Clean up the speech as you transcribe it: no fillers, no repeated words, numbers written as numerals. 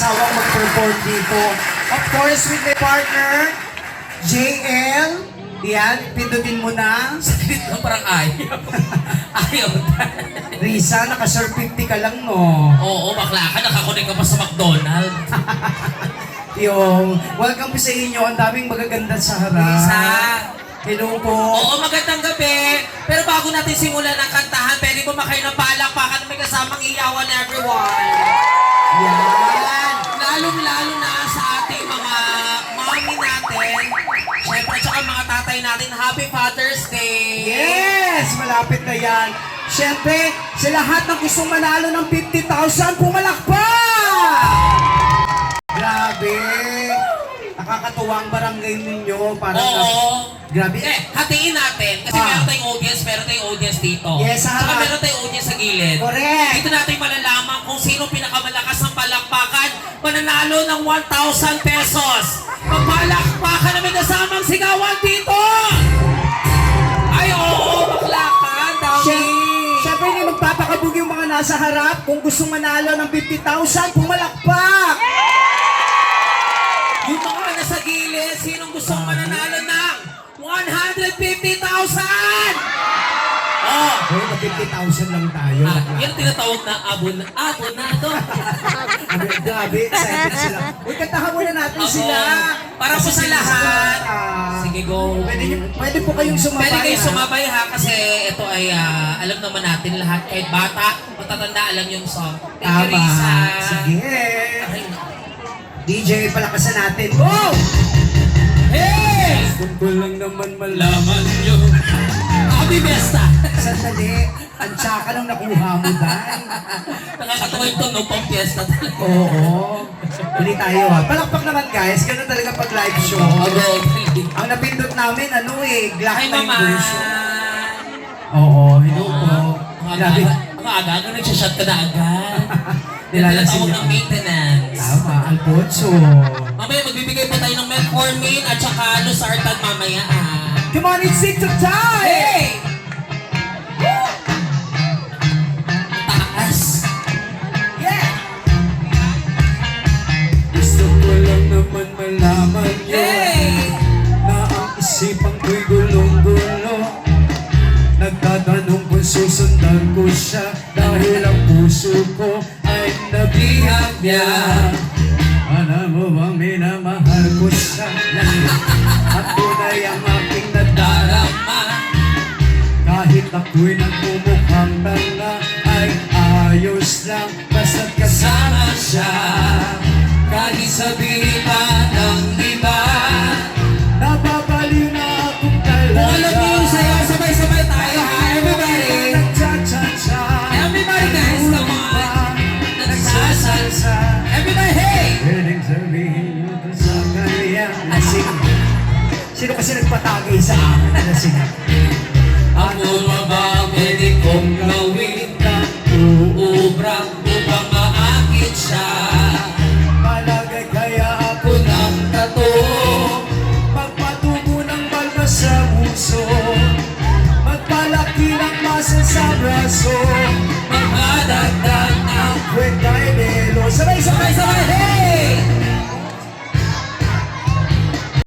nagsasawang mag-perform dito. Of course, with my partner, JL. Yan, pindutin mo na. Sakit lang, parang ayaw. Ayaw. Risa, naka-sir 50 ka lang, no? Oo, bakla ka. Nakakunik ka pa sa McDonald's. Yung, welcome po sa inyo. Ang daming magaganda sa harap. Risa. Hello po. Oo, magandang gabi. Pero bago natin simulan ang kantahan, pwede ba makayo ng palakpakan may kasamang iyawan everyone? Yan. Lalong-lalo na sa ating mga mommy natin. Siyempre, tsaka mga tatay natin, Happy Father's Day! Yes! Malapit na yan. Siyempre, sa lahat ng gustong manalo ng 50,000, pumalakpak! Grabe! Nakakatuwa ang barangay ninyo. Parang grabe. Hatiin natin. Kasi meron tayong audience dito. Yes, Saka meron tayong audience sa gilid. Correct. Dito natin malalaman kung sino pinakamalakas ng palakpakan, mananalo ng 1,000 pesos. Magpalakpakan na may kasamang sigawan dito! Ay, oo, baklakan, dami. Siyempre, hindi magpapakabog yung mga nasa harap. Kung gustong manalo ng 50,000, pumalakpak! Yung mga nasa gilid, sinong gustong mananalo ng 150,000? Oh! Hoy, na 50,000 lang tayo. Yan tinatawag na abonado. Grabe, excited sila. Uy, kantahan muna natin sila. Para po sa lahat. Sige, go. Pwede po kayong sumabay. Pwede kayong sumabay ha, kasi ito ay alam naman natin lahat. Kahit bata, matatanda, alam yung song. Thank you, Risa. Sige. Ay, DJ, palakasan natin. Go! hey! Gusto lang naman Laman nyo. Happy Besta. Sandali, ang tsaka nang nakuha mo, Dan. Nakakatawa yung tunog pang piyesta talaga. Oo. Huli tayo ha. Palakpak naman guys, ganun talaga pag live show. Ang napindot namin, Glock Hi, 9 Mama. version. Oo, hello po. Grabe. Ang aga-aga, nagsashot ka na agad. Nilalasin Nilalawag niyo. ng maintenance. Tama, Alfonso. Mamaya magbibigay po tayo ng metformin at saka losartan mamaya. Come on, it's TikTok time! Hey! Taas! Yeah! Gusto ko lang naman malaman yun. Hey! Na ang isipan ko'y gulong-gulo. Nagtatanong kung susundan ko siya. Dahil ang puso ko ay nabihag niya. Alam mo bang minamahal ko siya? At tunay ang aking nadarama. Kahit ako'y nagmumukhang tanga, ay ayos lang basta't kasama siya. Kahit sabihin pa ng iba, nababaliw na akong talaga. Kung alam niyo yung sayo, sabay-sabay tayo ha, everybody! Nagcha-cha-cha. Everybody guys, come on! Nagsasalsa. Everybody, hey! Pwedeng sabihin mo to sa kanya. Lasing. Sino kasi nagpatagay sa akin na lasing? Ano ba ba pwede kong gawin? Uubra upang maakit siya. Palagay kaya ako Unang tato, magpatubo ng balba sa puso. Magpalaki ng muscle sa braso. magdadagdag ang Kwenta'y delo. Sabay-sabay! sabay-sabay,